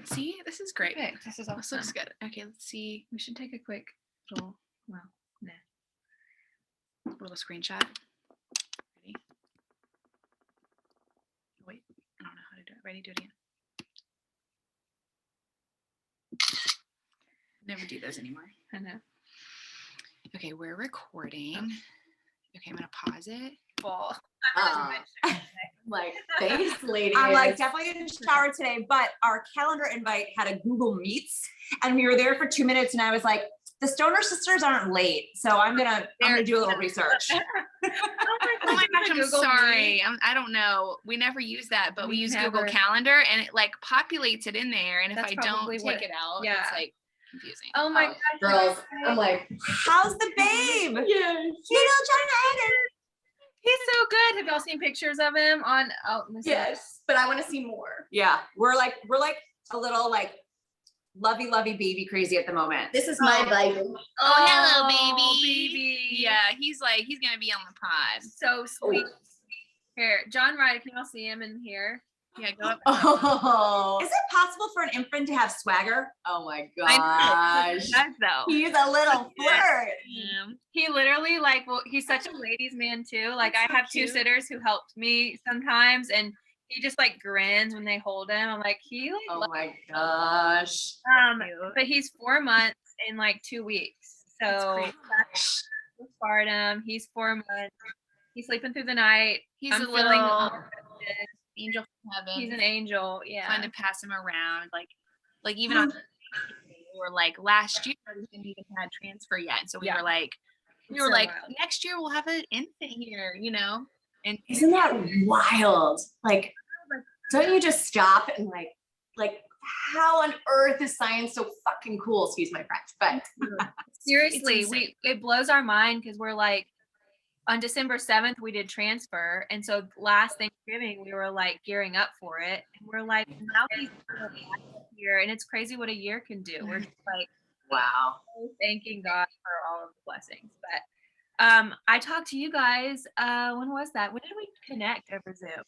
See, this is great. Perfect. This is awesome. This looks good. Okay, let's see. We should take a quick little, Little screenshot. Ready? Wait, I don't know how to do it. Ready? Do it again. Never do those anymore. I know. Okay, we're recording. Okay, I'm gonna pause it. Well, like, thanks, ladies. I'm like definitely gonna shower today, but our calendar invite had a Google Meets, and we were there for 2 minutes, and I was like, the Stoner sisters aren't late, so I'm gonna do a little research. Oh my gosh, I'm sorry. I don't know. We never use that, but we use Google Calendar, and it like populates it in there. And if I don't take it out, it's like confusing. Oh my gosh, girls! I'm like, how's the babe? yeah, he's so good. Have y'all seen pictures of him on? Yes, but I want to see more. Yeah, we're like a little like lovey baby crazy at the moment. This is my Bible. Oh, hello, baby. Yeah, he's gonna be on the pod. So sweet. Here, John Ryder, can y'all see him in here? Yeah, go up. Oh, is it possible for an infant to have swagger? Oh my gosh. He does though. He's a little flirt. Yeah. He literally he's such a ladies' man too. Like I have two sitters who helped me sometimes, and he just like grins when they hold him. I'm like, oh my gosh. But he's 4 months in like 2 weeks. So that's postpartum. He's 4 months. He's sleeping through the night. He's a little angel from heaven. He's an angel. Yeah. Fun to pass him around. Like even on or like last year we didn't even had transfer yet. And so we were like next year we'll have an infant here, you know? And isn't that wild? Like, don't you just stop and like how on earth is science so fucking cool? Excuse my French, but seriously, it blows our mind because we're like, on December 7th we did transfer, and so last Thanksgiving we were like gearing up for it, and we're like, now he's here, and it's crazy what a year can do. We're just like, wow, thanking God for all of the blessings. But I talked to you guys. When was that? When did we connect over Zoom?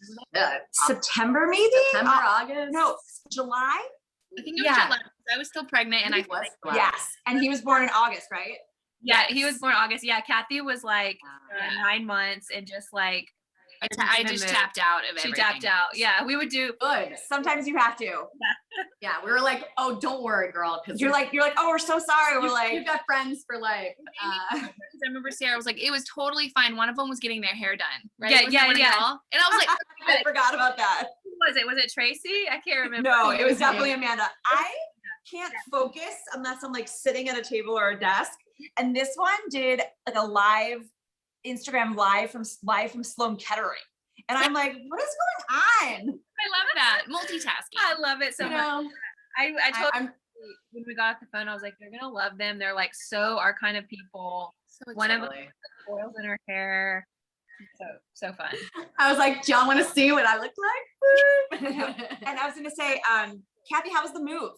September, maybe? September, August? No, July? I think it was July. I was still pregnant, and I was yes. And he was born in August, right? Yeah, he was born August. Yeah, Kathy was like 9 months, and just like I just tapped out of everything. She tapped out. Yeah, we would do good. Sometimes you have to. Yeah, we were like, oh, don't worry, girl, because you're like, oh, we're so sorry. We're like, you've got friends for life. I remember Sarah was like, it was totally fine. One of them was getting their hair done. Right? Yeah. And I was like, I forgot about that. Who was it? Was it Tracy? I can't remember. No, it was definitely Amanda. I can't focus unless I'm like sitting at a table or a desk. And this one did like a live Instagram live from Sloan Kettering. And I'm like, what is going on? I love that. Multitasking. I love it so much. I told them when we got off the phone, I was like, you're going to love them. They're like, so our kind of people. So one of them oils in her hair. So fun. I was like, do y'all want to see what I look like? And I was going to say, Kathy, how was the move?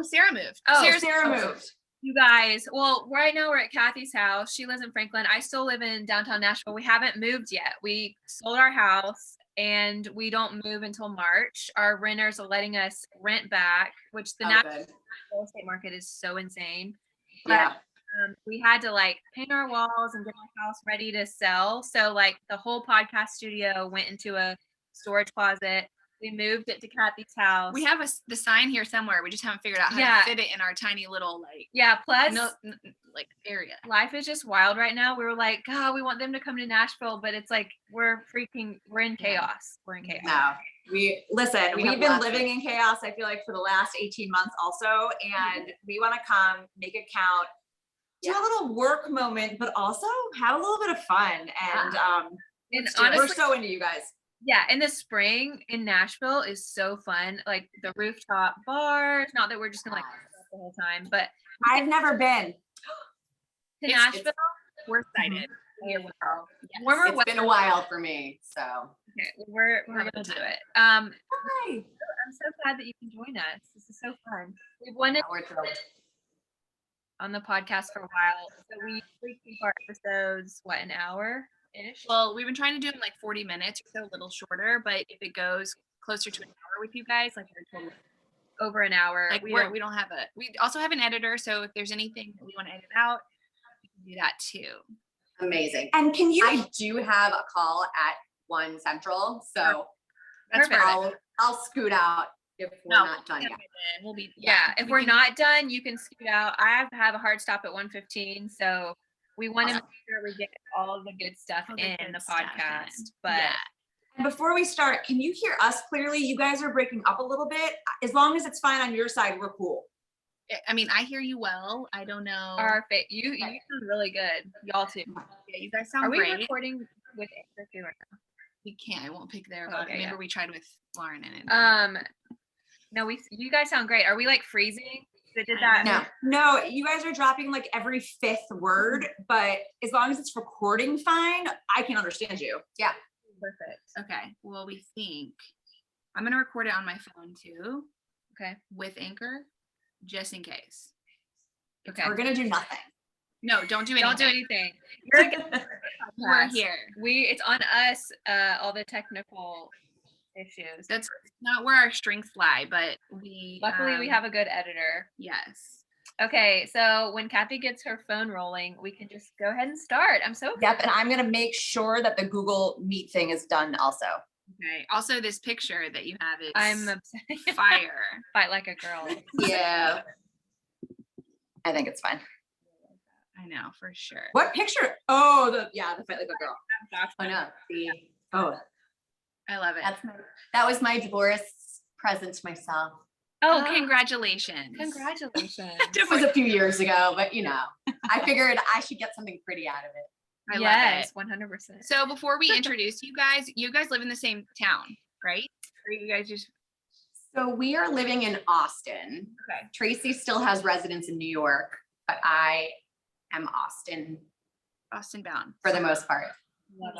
Sarah moved. Sarah moved. You guys, well, right now we're at Kathy's house. She lives in Franklin. I still live in downtown Nashville. We haven't moved yet. We sold our house and we don't move until March. Our renters are letting us rent back, which the Nashville real estate market is so insane. Yeah. But, we had to like paint our walls and get our house ready to sell. So like the whole podcast studio went into a storage closet. We moved it to Kathy's house. We have the sign here somewhere. We just haven't figured out how to fit it in our tiny little plus area. Life is just wild right now. We were like, God, we want them to come to Nashville, but it's like we're in chaos. We're in chaos. No, we've been living in chaos. I feel like for the last 18 months also, and we want to come, make it count, do a little work moment, but also have a little bit of fun. And honestly, we're so into you guys. Yeah, in the spring in Nashville is so fun. Like the rooftop bars. Not that we're just gonna the whole time, but I've never been to Nashville. We're excited. It's been a while for me, so okay, we're gonna do it. Hi. I'm so glad that you can join us. This is so fun. We've wanted on the podcast for a while, so we usually keep our episodes an hour. Well, we've been trying to do them like 40 minutes or so, a little shorter, but if it goes closer to an hour with you guys. Like we're totally over an hour. like we don't have we also have an editor, so if there's anything that we want to edit out, we can do that too. Amazing. And I do have a call at 1 Central, so That's perfect. I'll scoot out if we're not done yet. We'll be if we're not done, you can scoot out. I have a hard stop at 1:15, so we want to make sure we get all of the good stuff in the podcast. But and before we start, can you hear us clearly? You guys are breaking up a little bit. As long as it's fine on your side, we're cool. I mean, I hear you well. I don't know. You sound really good. Y'all too. Yeah, you guys sound great. Are we recording with Anchor too right now? We can't. I won't pick their. Okay, Remember we tried with Lauren and it. No, you guys sound great. Are we like freezing? They did that. No, you guys are dropping like every 5th word, but as long as it's recording fine, I can understand you. Yeah. Perfect. Okay. Well, we think I'm gonna record it on my phone too. Okay. With Anchor, just in case. Okay. We're gonna do nothing. No, don't do anything. Don't do anything. We're here. It's on us. All the technical issues. That's not where our strengths lie, but luckily we have a good editor. Yes. Okay, so when Kathy gets her phone rolling, we can just go ahead and start. I'm so Yep, and I'm gonna make sure that the Google Meet thing is done also. Okay. Also, this picture that you have is I'm obsessed. fire. Fight like a girl. Yeah. I think it's fine. I know for sure. What picture? Oh, the fight like a girl. Oh no. See. Oh, I love it. That was my divorce present to myself. Oh, congratulations. Congratulations. It was a few years ago, but I figured I should get something pretty out of it. I love it. 100%. So before we introduce you guys live in the same town, right? Or you guys just So we are living in Austin. Okay. Tracy still has residence in New York, but I am Austin bound for the most part.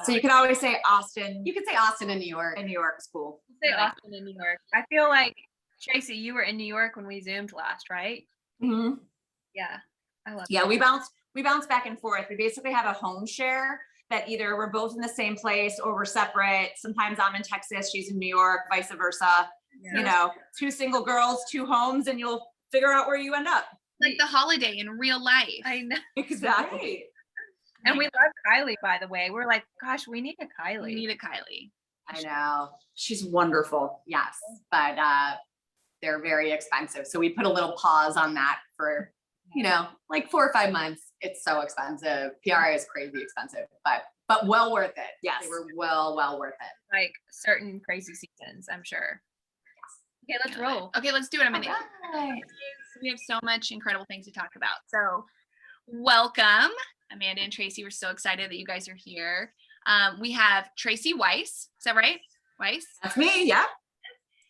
so you can always say Austin. You could say Austin and New York. And New York is cool. Say Austin in New York. I feel like Tracy, you were in New York when we Zoomed last, right? Mm-hmm. Yeah, I love. Yeah, we bounce back and forth. We basically have a home share that either we're both in the same place or we're separate. Sometimes I'm in Texas, she's in New York, vice versa. Yeah. 2 single girls, 2 homes, and you'll figure out where you end up. Like the holiday in real life. I know. Exactly. And we love Kylie, by the way. We're like, gosh, we need a Kylie. We need a Kylie. I know. She's wonderful. Yes, but they're very expensive. So we put a little pause on that for, like 4 or 5 months. It's so expensive. PRI is crazy expensive, but well worth it. Yes. They were well worth it. Like certain crazy seasons, I'm sure. Okay, let's roll. Okay, let's do it. We have so much incredible things to talk about. So welcome, Amanda and Tracy. We're so excited that you guys are here. We have Tracy Weiss. Is that right? Weiss? That's me. Yeah.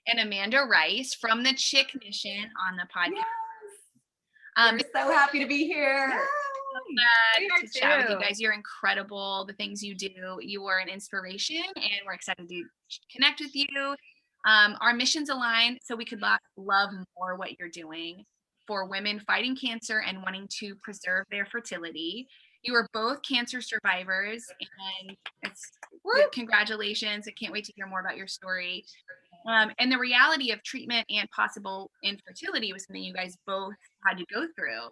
And Amanda Rice from the Chick Mission on the podcast. We're so happy to be here. To chat with you guys. You're incredible. The things you do, you are an inspiration, and we're excited to connect with you. Our missions align, so we could love more what you're doing for women fighting cancer and wanting to preserve their fertility. You are both cancer survivors, and congratulations. I can't wait to hear more about your story. And the reality of treatment and possible infertility was something you guys both had to go through.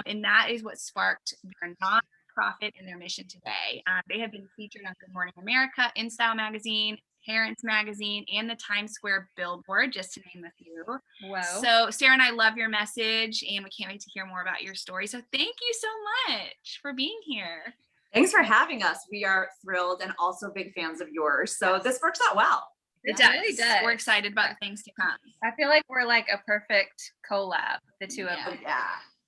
And that is what sparked their nonprofit and their mission today. They have been featured on Good Morning America, InStyle Magazine, Parents Magazine, and the Times Square Billboard, just to name a few. Wow. So Sarah and I love your message, and we can't wait to hear more about your story. So thank you so much for being here. Thanks for having us. We are thrilled and also big fans of yours. So this works out well. It really does. We're excited about the things to come. I feel like we're like a perfect collab, the two of them. Yeah.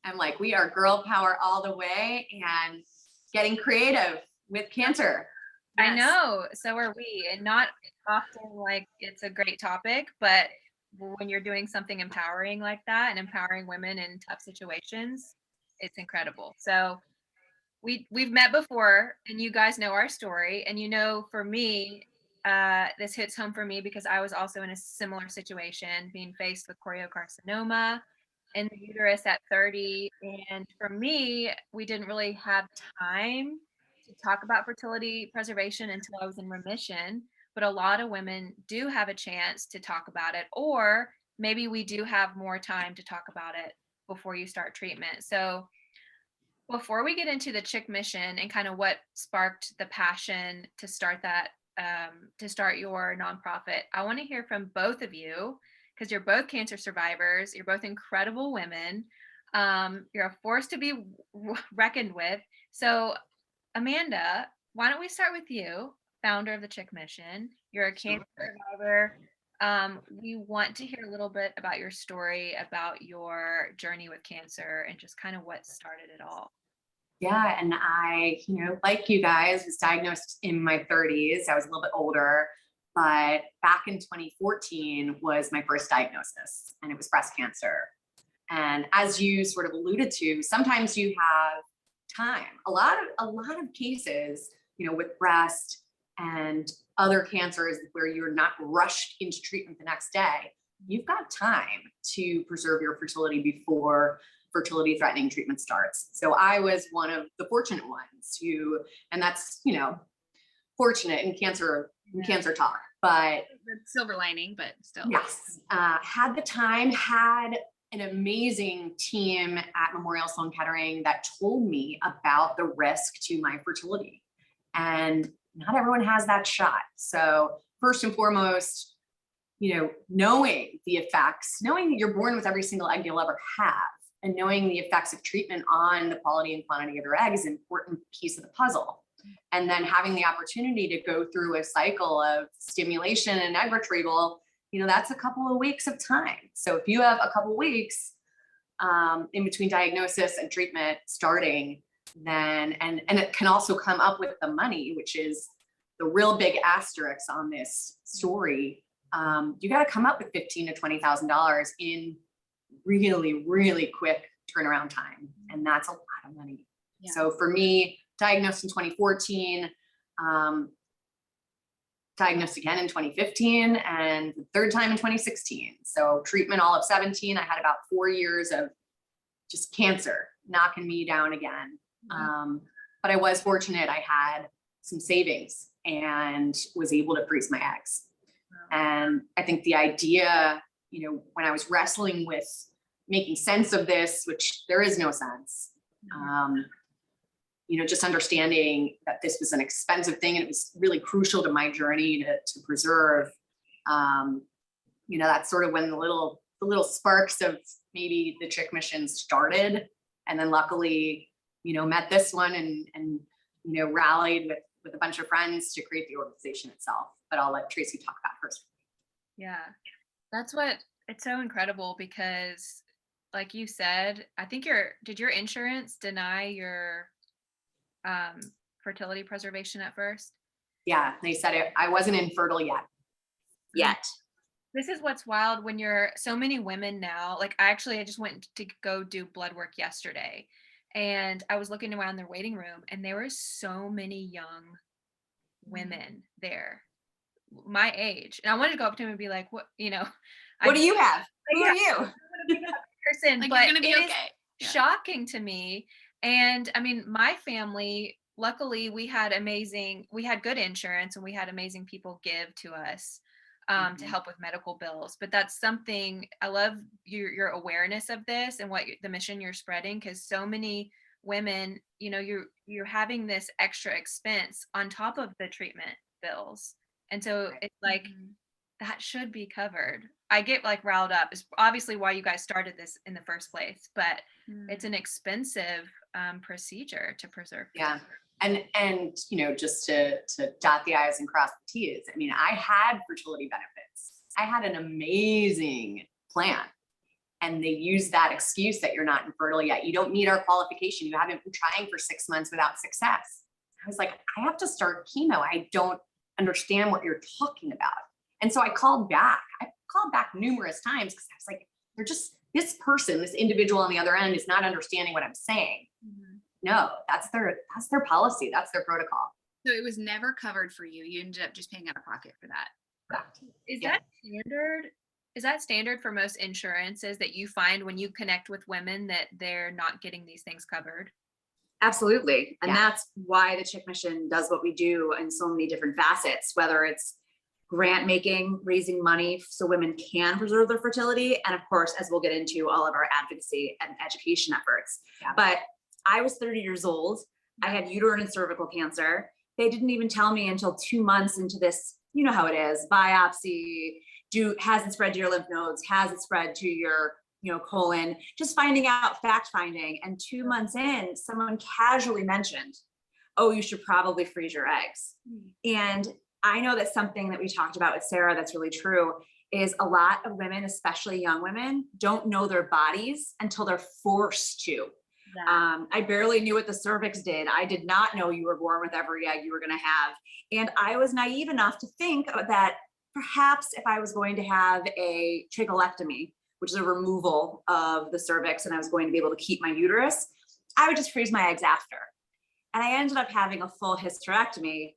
I'm like, we are girl power all the way and getting creative with cancer. Yes. I know. So are we. And not often like it's a great topic, but when you're doing something empowering like that and empowering women in tough situations, it's incredible. So we've met before, and you guys know our story. And for me, this hits home for me because I was also in a similar situation, being faced with choriocarcinoma in the uterus at 30. And for me, we didn't really have time to talk about fertility preservation until I was in remission, but a lot of women do have a chance to talk about it, or maybe we do have more time to talk about it before you start treatment. So before we get into the Chick Mission and kind of what sparked the passion to start that, to start your nonprofit, I want to hear from both of you, because you're both cancer survivors. You're both incredible women. You're a force to be reckoned with. So Amanda, why don't we start with you, founder of the Chick Mission? You're a cancer survivor. We want to hear a little bit about your story, about your journey with cancer, and just kind of what started it all. Yeah, and I, like you guys, was diagnosed in my 30s. I was a little bit older, but back in 2014 was my first diagnosis, and it was breast cancer. And as you sort of alluded to, sometimes you have time. A lot of cases, with breast and other cancers where you're not rushed into treatment the next day, you've got time to preserve your fertility before fertility threatening treatment starts. So I was one of the fortunate ones who, and that's, fortunate in cancer talk, but The silver lining, but still. yes, had the time, had an amazing team at Memorial Sloan Kettering that told me about the risk to my fertility. And not everyone has that shot. So first and foremost, knowing the effects, knowing that you're born with every single egg you'll ever have, and knowing the effects of treatment on the quality and quantity of your egg is an important piece of the puzzle. And then having the opportunity to go through a cycle of stimulation and egg retrieval, that's a couple of weeks of time. So if you have a couple of weeks in between diagnosis and treatment starting, then, and it can also come up with the money, which is the real big asterisk on this story. You got to come up with $15,000 to $20,000 in really, really quick turnaround time. And that's a lot of money. Yeah. So for me, diagnosed in 2014, diagnosed again in 2015, and the third time in 2016. So treatment all of 17. I had about 4 years of just cancer knocking me down again. But I was fortunate. I had some savings and was able to freeze my eggs. And I think the idea, when I was wrestling with making sense of this, which there is no sense, just understanding that this was an expensive thing and it was really crucial to my journey to preserve, that's sort of when the little sparks of maybe the Chick Mission started. And then luckily, met this one and rallied with a bunch of friends to create the organization itself. But I'll let Tracy talk about first. Yeah, it's so incredible because, like you said, I think did your insurance deny your fertility preservation at first? Yeah, they said I wasn't infertile yet. This is what's wild when you're so many women now. Like I just went to go do blood work yesterday, and I was looking around their waiting room, and there were so many young women there, my age, and I wanted to go up to him and be like, "What, what do you have? Who are you?" Person, like, but you're gonna be okay. Shocking to me. And I mean, my family, luckily, we had good insurance, and we had amazing people give to us to help with medical bills. But that's something I love, your awareness of this and what the mission you're spreading, because so many women, you're having this extra expense on top of the treatment bills. And so it's like, that should be covered. I get like riled up. It's obviously why you guys started this in the first place, but it's an expensive procedure to preserve. Yeah. And just to dot the I's and cross the T's. I mean, I had fertility benefits. I had an amazing plan. And they use that excuse that you're not infertile yet. You don't meet our qualification. You haven't been trying for 6 months without success. I was like, I have to start chemo. I don't understand what you're talking about. And so I called back. Numerous times because I was like, they're just, this person, this individual on the other end is not understanding what I'm saying. No, that's their policy. That's their protocol. So it was never covered for you. You ended up just paying out of pocket for that. Correct. Is that standard? Is that standard for most insurances, that you find when you connect with women that they're not getting these things covered? Absolutely. And that's why the Chick Mission does what we do in so many different facets, whether it's grant making, raising money so women can preserve their fertility. And of course, as we'll get into, all of our advocacy and education efforts. Yeah. But I was 30 years old. I had uterine and cervical cancer. They didn't even tell me until 2 months into this, you know how it is, biopsy, has it spread to your lymph nodes? Has it spread to your, colon? Just finding out, fact finding. And 2 months in, someone casually mentioned, oh, you should probably freeze your eggs. And I know that something that we talked about with Sarah that's really true is a lot of women, especially young women, don't know their bodies until they're forced to. Yeah. I barely knew what the cervix did. I did not know you were born with every egg you were going to have. And I was naive enough to think that perhaps if I was going to have a trachelectomy, which is a removal of the cervix, and I was going to be able to keep my uterus, I would just freeze my eggs after. And I ended up having a full hysterectomy,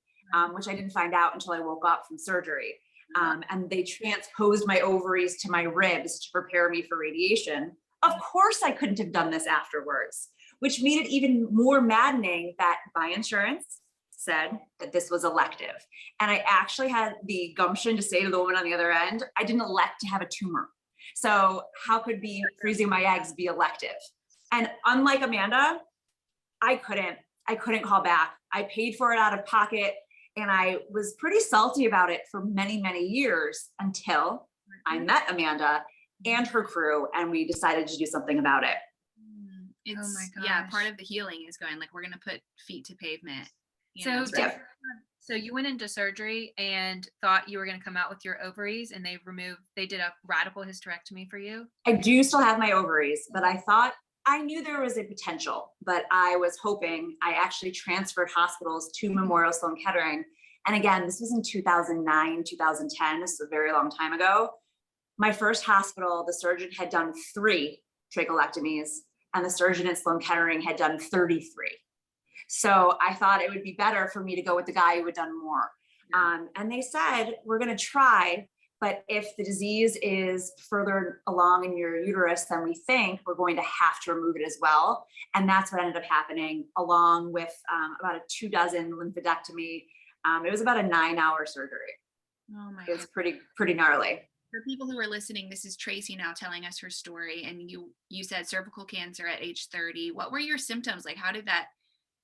which I didn't find out until I woke up from surgery. And they transposed my ovaries to my ribs to prepare me for radiation. Of course, I couldn't have done this afterwards, which made it even more maddening that my insurance said that this was elective. And I actually had the gumption to say to the woman on the other end, I didn't elect to have a tumor. So how could be freezing my eggs be elective? And unlike Amanda, I couldn't call back. I paid for it out of pocket. And I was pretty salty about it for many, many years until I met Amanda and her crew, and we decided to do something about it. It's, Oh my yeah, gosh. part of the healing is going like, we're going to put feet to pavement. So, Yeah. so you went into surgery and thought you were going to come out with your ovaries, and they did a radical hysterectomy for you. I do still have my ovaries, but I knew there was a potential, but I was hoping. I actually transferred hospitals to Memorial Sloan Kettering. And again, this was in 2009, 2010. This is a very long time ago. My first hospital, the surgeon had done 3 trachelectomies, and the surgeon at Sloan Kettering had done 33. So I thought it would be better for me to go with the guy who had done more. And they said, we're going to try, but if the disease is further along in your uterus than we think, we're going to have to remove it as well. And that's what ended up happening, along with about a 24 lymphodectomy. It was about a 9-hour surgery. Oh my It was goodness. pretty gnarly. For people who are listening, this is Tracy now telling us her story. And you said cervical cancer at age 30. What were your symptoms? Like, how did that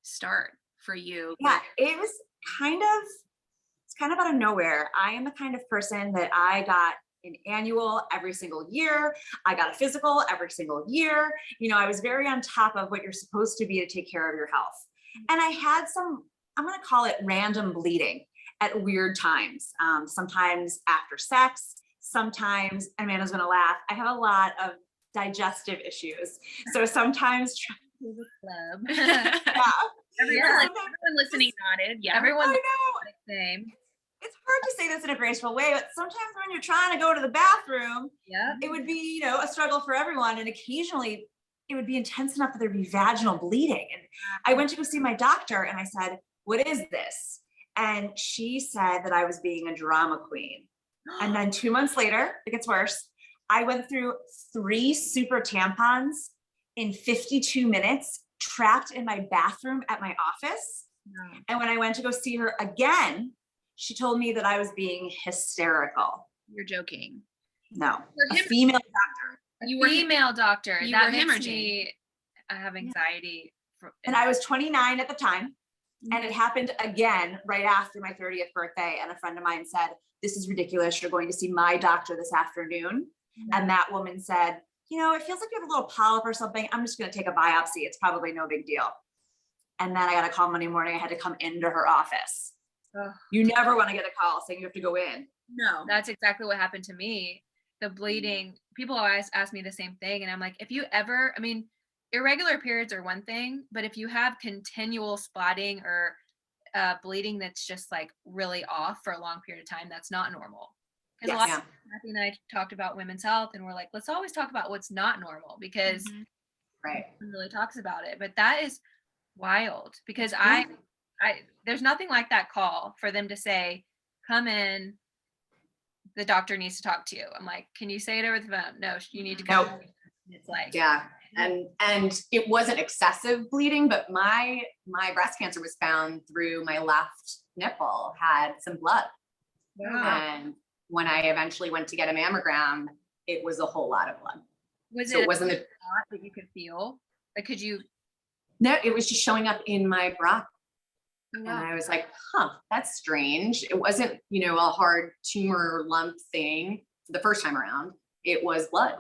start for you? Yeah, it was kind of out of nowhere. I am the kind of person that I got an annual every single year. I got a physical every single year. I was very on top of what you're supposed to be to take care of your health. And I had some, I'm going to call it random bleeding at weird times. Sometimes after sex, sometimes, Amanda's going to laugh, I have a lot of digestive issues. So sometimes the club. yeah. Everyone listening nodded. Yeah. Everyone, I know. same. It's hard to say this in a graceful way, but sometimes when you're trying to go to the bathroom, Yeah. it would be, a struggle for everyone. And occasionally it would be intense enough that there'd be vaginal bleeding. And I went to go see my doctor and I said, what is this? And she said that I was being a drama queen. And then 2 months later, it gets worse. I went through 3 super tampons in 52 minutes, trapped in my bathroom at my office. No. And when I went to go see her again, she told me that I was being hysterical. You're joking. No, For a him- female doctor. You were Female doctor. you That were makes hemorrhaging. me have anxiety. And I was 29 at the time. And it happened again right after my 30th birthday. And a friend of mine said, this is ridiculous. You're going to see my doctor this afternoon. And that woman said, it feels like you have a little polyp or something. I'm just going to take a biopsy. It's probably no big deal. And then I got a call Monday morning. I had to come into her office. Ugh. You never want to get a call saying you have to go in. No. That's exactly what happened to me. The bleeding, people always ask me the same thing. And I'm like, if you ever, irregular periods are one thing, but if you have continual spotting or bleeding that's just like really off for a long period of time, that's not normal. Because Yes. Kathy and I talked about women's health, and we're like, let's always talk about what's not normal, because Right. no one really talks about it. But that is wild, because I there's nothing like that call for them to say, come in, the doctor needs to talk to you. I'm like, can you say it over the phone? No, you need to go. Nope. It's like, Yeah. And it wasn't excessive bleeding, but my breast cancer was found through my left nipple, had some blood. And when I eventually went to get a mammogram, it was a whole lot of blood. Was So it it wasn't a lot that you could feel? Like, could you? No, it was just showing up in my bra. Oh, And wow. I was like, huh, that's strange. It wasn't, a hard tumor lump thing the first time around. It was blood.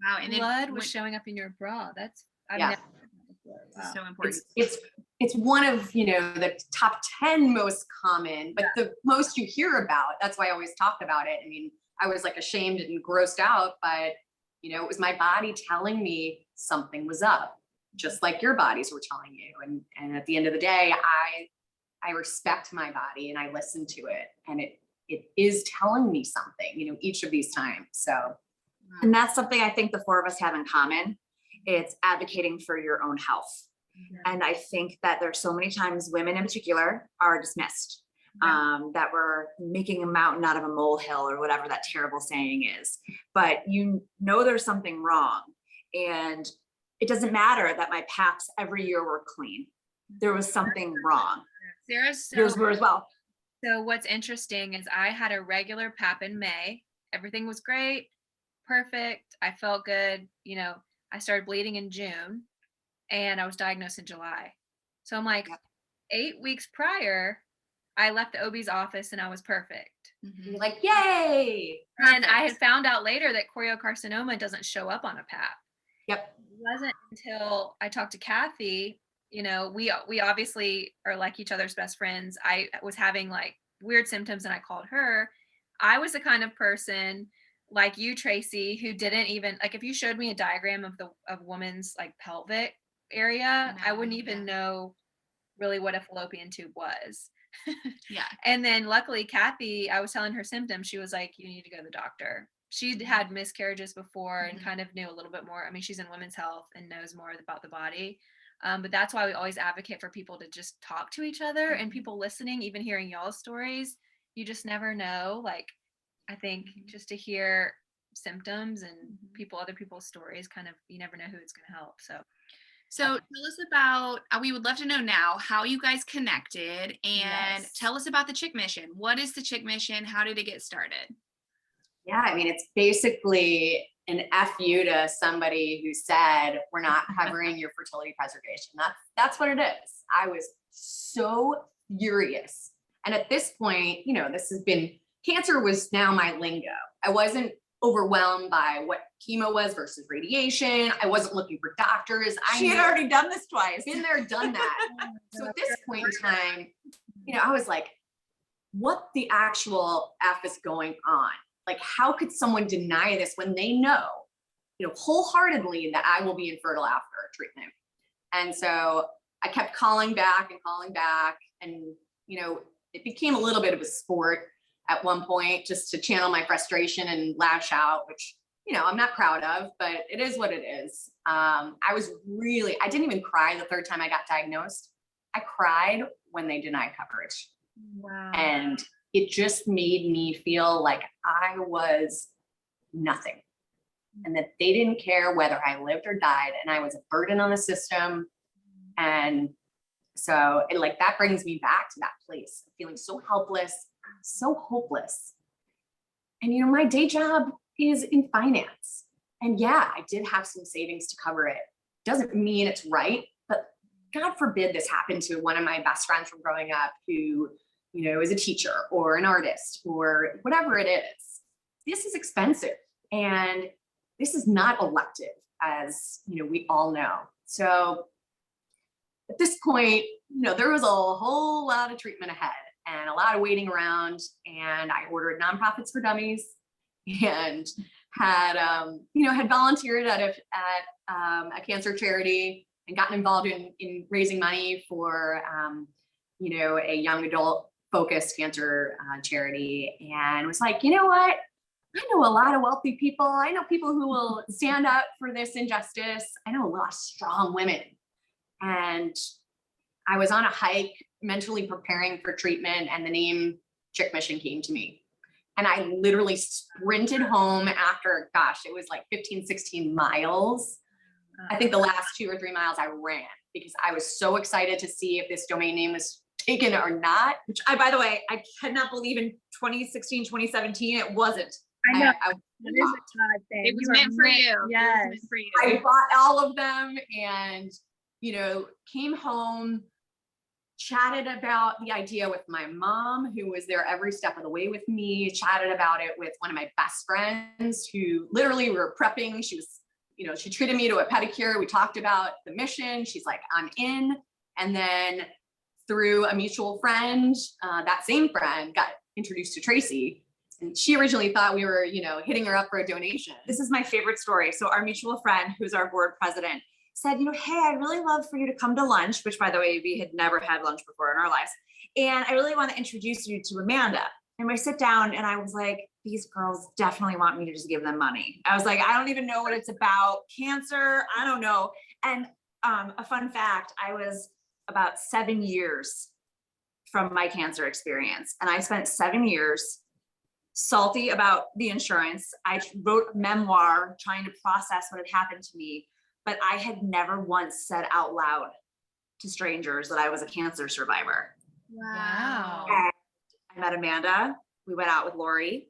Wow. And then Blood was showing up in your bra. That's Yeah. never heard that before. Wow. so important. It's one of, the top 10 most common, but the most you hear about. That's why I always talk about it. I mean, I was like ashamed and grossed out, but it was my body telling me something was up, just like your bodies were telling you. And at the end of the day, I respect my body and I listen to it, and it is telling me something, each of these times. So, And that's something I think the four of us have in common. It's advocating for your own health. And I think that there's so many times women in particular are dismissed, that we're making a mountain out of a molehill or whatever that terrible saying is. But there's something wrong. And it doesn't matter that my paps every year were clean. There was something wrong. Yours were as well. So what's interesting is I had a regular pap in May. Everything was great, perfect. I felt good. I started bleeding in June and I was diagnosed in July. So I'm like, 8 weeks prior, I left the OB's office and I was perfect. you're like, yay. And I had found out later that choriocarcinoma doesn't show up on a pap. Yep. It wasn't until I talked to Kathy. We obviously are like each other's best friends. I was having like weird symptoms and I called her. I was the kind of person like you, Tracy, who didn't even like, if you showed me a diagram of woman's like pelvic area, I wouldn't even know really what a fallopian tube was. Yeah. And then luckily Kathy, I was telling her symptoms. She was like, you need to go to the doctor. She'd had miscarriages before and kind of knew a little bit more. I mean, she's in women's health and knows more about the body. But that's why we always advocate for people to just talk to each other and people listening, even hearing y'all's stories. You just never know. Like, I think just to hear symptoms and other people's stories, kind of, you never know who it's going to help. So tell us about, we would love to know now how you guys connected, and tell us about the Chick Mission. What is the Chick Mission? How did it get started? Yeah, I mean, it's basically an FU to somebody who said, we're not covering your fertility preservation. That's what it is. I was so furious. And at this point, cancer was now my lingo. I wasn't overwhelmed by what chemo was versus radiation. I wasn't looking for doctors. She had already done this twice. Been there, done that. So at this point in time, I was like, what the actual F is going on? Like, how could someone deny this when they know, wholeheartedly that I will be infertile after treatment? And so I kept calling back, and, it became a little bit of a sport at one point, just to channel my frustration and lash out, which, I'm not proud of, but it is what it is. I didn't even cry the third time I got diagnosed. I cried when they denied coverage. Wow. And it just made me feel like I was nothing, and that they didn't care whether I lived or died, and I was a burden on the system. And so that brings me back to that place of feeling so helpless, so hopeless. And my day job is in finance. And yeah, I did have some savings to cover it. Doesn't mean it's right, but God forbid this happened to one of my best friends from growing up who, is a teacher or an artist or whatever it is. This is expensive, and this is not elective, as we all know. So at this point, there was a whole lot of treatment ahead and a lot of waiting around. And I ordered Nonprofits for Dummies and had volunteered at a cancer charity and gotten involved in raising money for, a young adult focused cancer charity, and was like, you know what? I know a lot of wealthy people. I know people who will stand up for this injustice. I know a lot of strong women. And I was on a hike mentally preparing for treatment, and the name Chick Mission came to me. And I literally sprinted home after, it was like 15, 16 miles. I think the last 2 or 3 miles I ran because I was so excited to see if this domain name was taken or not. Which by the way, I cannot believe in 2016, 2017, it wasn't. I know. I, It is a Todd thing. It was You are meant for you. It was Yes. meant for you. I bought all of them and, you know, came home, chatted about the idea with my mom, who was there every step of the way with me, chatted about it with one of my best friends who literally were prepping. She was, you know, she treated me to a pedicure. We talked about the mission. She's like, I'm in. And then through a mutual friend, that same friend got introduced to Tracy. And she originally thought we were, you know, hitting her up for a donation. This is my favorite story. So our mutual friend, who's our board president, said, you know, hey, I'd really love for you to come to lunch, which by the way, we had never had lunch before in our lives. And I really want to introduce you to Amanda. And we sit down and I was like, these girls definitely want me to just give them money. I was like, I don't even know what it's about. Cancer, I don't know. And a fun fact, I was about 7 years from my cancer experience. And I spent 7 years salty about the insurance. I wrote a memoir trying to process what had happened to me, but I had never once said out loud to strangers that I was a cancer survivor. Wow. And I met Amanda. We went out with Lori.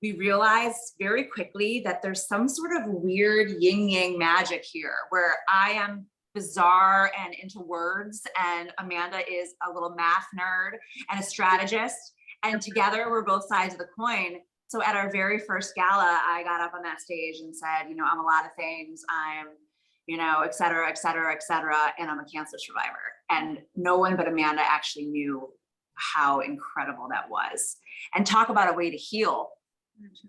We realized very quickly that there's some sort of weird yin yang magic here where I am bizarre and into words, and Amanda is a little math nerd and a strategist. And together we're both sides of the coin. So at our very first gala, I got up on that stage and said, you know, I'm a lot of things. I'm, you know, et cetera, et cetera, et cetera. And I'm a cancer survivor. And no one but Amanda actually knew how incredible that was. And talk about a way to heal.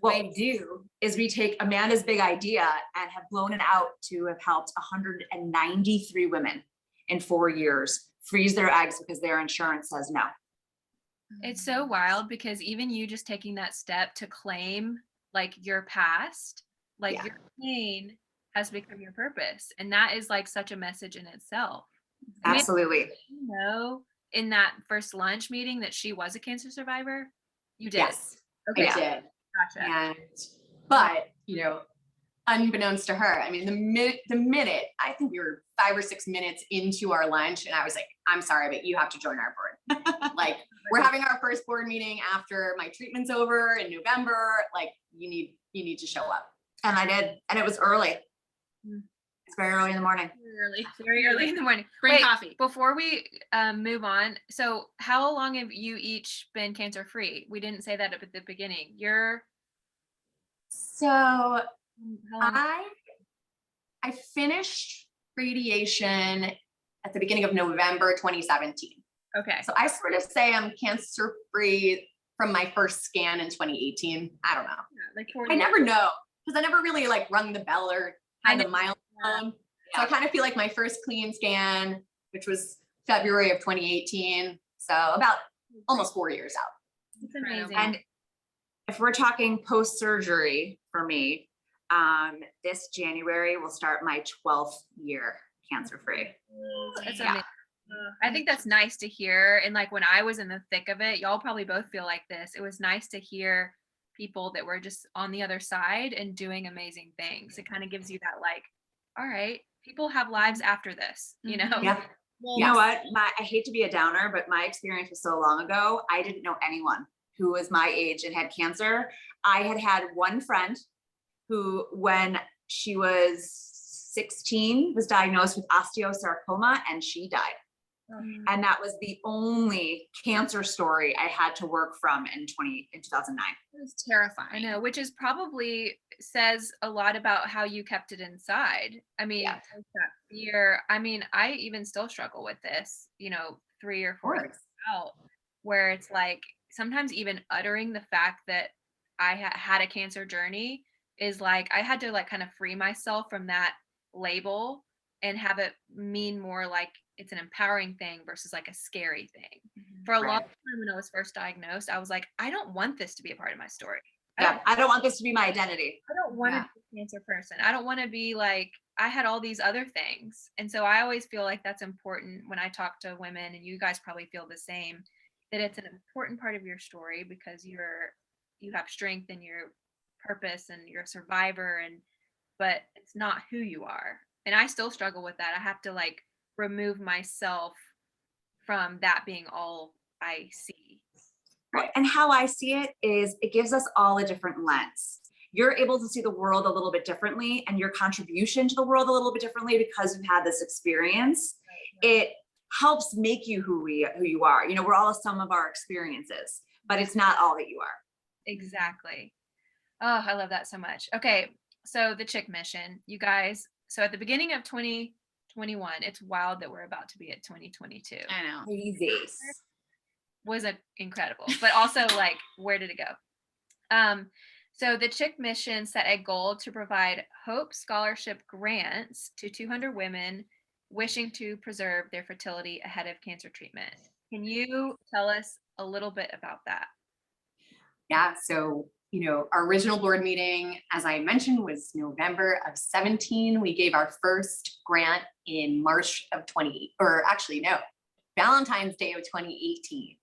What we do is we take Amanda's big idea and have blown it out to have helped 193 women in 4 years freeze their eggs because their insurance says no. It's so wild because even you just taking that step to claim like your past, like Yeah. your pain has become your purpose. And that is like such a message in itself. Absolutely. You know, in that first lunch meeting that she was a cancer survivor? You did. Yes, Okay. I did. Gotcha. And, but, you know, unbeknownst to her, I mean, the minute, I think we were 5 or 6 minutes into our lunch and I was like, I'm sorry, but you have to join our board. Like, we're having our first board meeting after my treatment's over in November. Like, you need to show up. And I did. And it was early. Mm. It's very early in the morning. Very early in the morning. Bring Wait, coffee. Before we move on, so how long have you each been cancer free? We didn't say that at the beginning. So How long? I finished radiation at the beginning of November 2017. Okay. So I sort of say I'm cancer free from my first scan in 2018. I don't know. Like I never know because I never really like rung the bell or had the milestone. So I kind of feel like my first clean scan, which was February of 2018. So about almost 4 years out. It's amazing. And if we're talking post-surgery for me, this January will start my 12th year cancer-free. It's Yeah. amazing. I think that's nice to hear. And like when I was in the thick of it, y'all probably both feel like this. It was nice to hear people that were just on the other side and doing amazing things. It kind of gives you that like, all right, people have lives after this, you know? Yeah. You know what? I hate to be a downer, but my experience was so long ago. I didn't know anyone who was my age and had cancer. I had one friend who, when she was 16, was diagnosed with osteosarcoma and she died. And that was the only cancer story I had to work from in 2009. It's terrifying. I know, which is probably says a lot about how you kept it inside. I mean, Yeah. there's that fear. I mean, I even still struggle with this, 3 or 4 years out, where it's like sometimes even uttering the fact that I had a cancer journey is like I had to like kind of free myself from that label and have it mean more like it's an empowering thing versus like a scary thing. For a long time when I was first diagnosed, I was like, I don't want this to be a part of my story. I don't want this to be my identity. I don't want to be a cancer person. I don't want to be like, I had all these other things. And so I always feel like that's important when I talk to women, and you guys probably feel the same, that it's an important part of your story because you have strength and your purpose and you're a survivor, but it's not who you are. And I still struggle with that. I have to like remove myself from that being all I see. Right. And how I see it is it gives us all a different lens. You're able to see the world a little bit differently and your contribution to the world a little bit differently because you've had this experience. It helps make you who you are. You know, we're all a sum of our experiences, but it's not all that you are. Exactly. Oh, I love that so much. Okay. So the Chick Mission, you guys, so at the beginning of 2021, it's wild that we're about to be at 2022. I know. Crazy. Was incredible, but also like, where did it go? So the Chick Mission set a goal to provide Hope Scholarship grants to 200 women wishing to preserve their fertility ahead of cancer treatment. Can you tell us a little bit about that? Yeah, so, you know, our original board meeting, as I mentioned, was November of 17. We gave our first grant in March of 20, or actually no, Valentine's Day of 2018.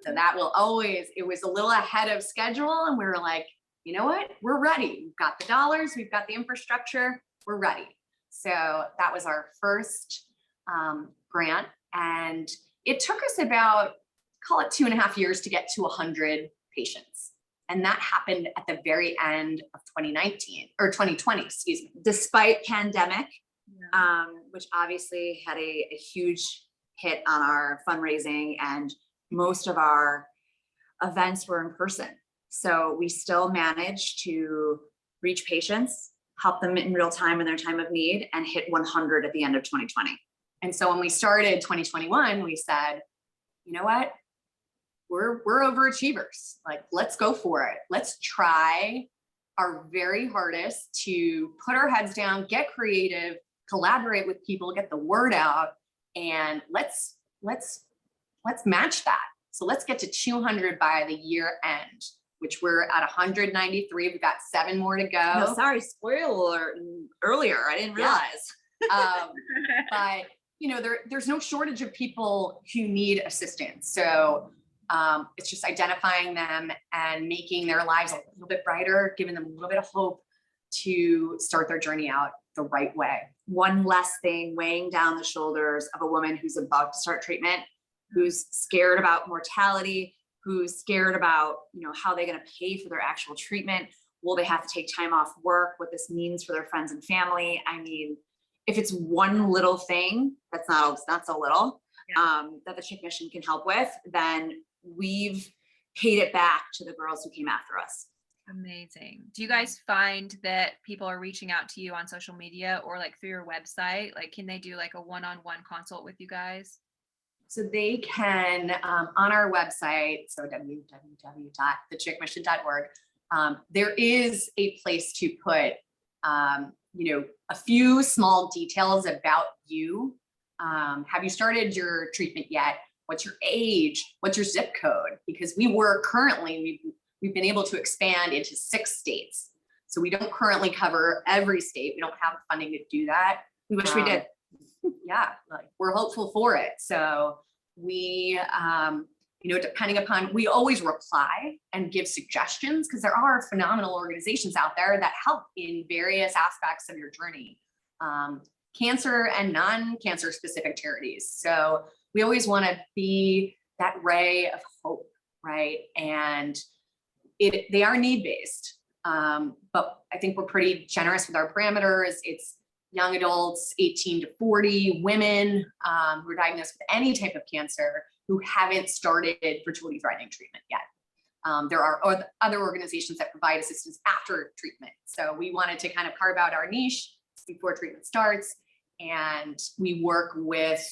So that will always, it was a little ahead of schedule and we were like, you know what, we're ready. We've got the dollars, we've got the infrastructure, we're ready. So that was our first grant. And it took us about, call it 2.5 years to get to 100 patients. And that happened at the very end of 2019 or 2020, excuse me. Despite pandemic, which obviously had a huge hit on our fundraising, and most of our events were in person. So we still managed to reach patients, help them in real time in their time of need, and hit 100 at the end of 2020. And so when we started 2021, we said, you know what? We're overachievers. Like, let's go for it. Let's try our very hardest to put our heads down, get creative, collaborate with people, get the word out, and let's match that. So let's get to 200 by the year end, which we're at 193. We've got 7 more to go. No, sorry, spoiler alert earlier. I didn't realize. But you know, there's no shortage of people who need assistance. So it's just identifying them and making their lives a little bit brighter, giving them a little bit of hope to start their journey out the right way. One less thing weighing down the shoulders of a woman who's about to start treatment, who's scared about mortality, who's scared about, you know, how they're going to pay for their actual treatment. Will they have to take time off work? What this means for their friends and family? I mean, if it's one little thing that's not so little, that the Chick Mission can help with, then we've paid it back to the girls who came after us. Amazing. Do you guys find that people are reaching out to you on social media or like through your website? Like, can they do like a one-on-one consult with you guys? So they can, on our website, so www.thechickmission.org, there is a place to put, you know, a few small details about you. Have you started your treatment yet? What's your age? What's your zip code? Because we've been able to expand into 6 states. So we don't currently cover every state. We don't have funding to do that. We wish we did. Yeah, like we're hopeful for it. So we, you know, depending upon, we always reply and give suggestions because there are phenomenal organizations out there that help in various aspects of your journey. Cancer and non-cancer specific charities. So we always want to be that ray of hope, right? And they are need-based, but I think we're pretty generous with our parameters. It's young adults, 18 to 40, women who are diagnosed with any type of cancer who haven't started fertility threatening treatment yet. There are other organizations that provide assistance after treatment. So we wanted to kind of carve out our niche before treatment starts. And we work with,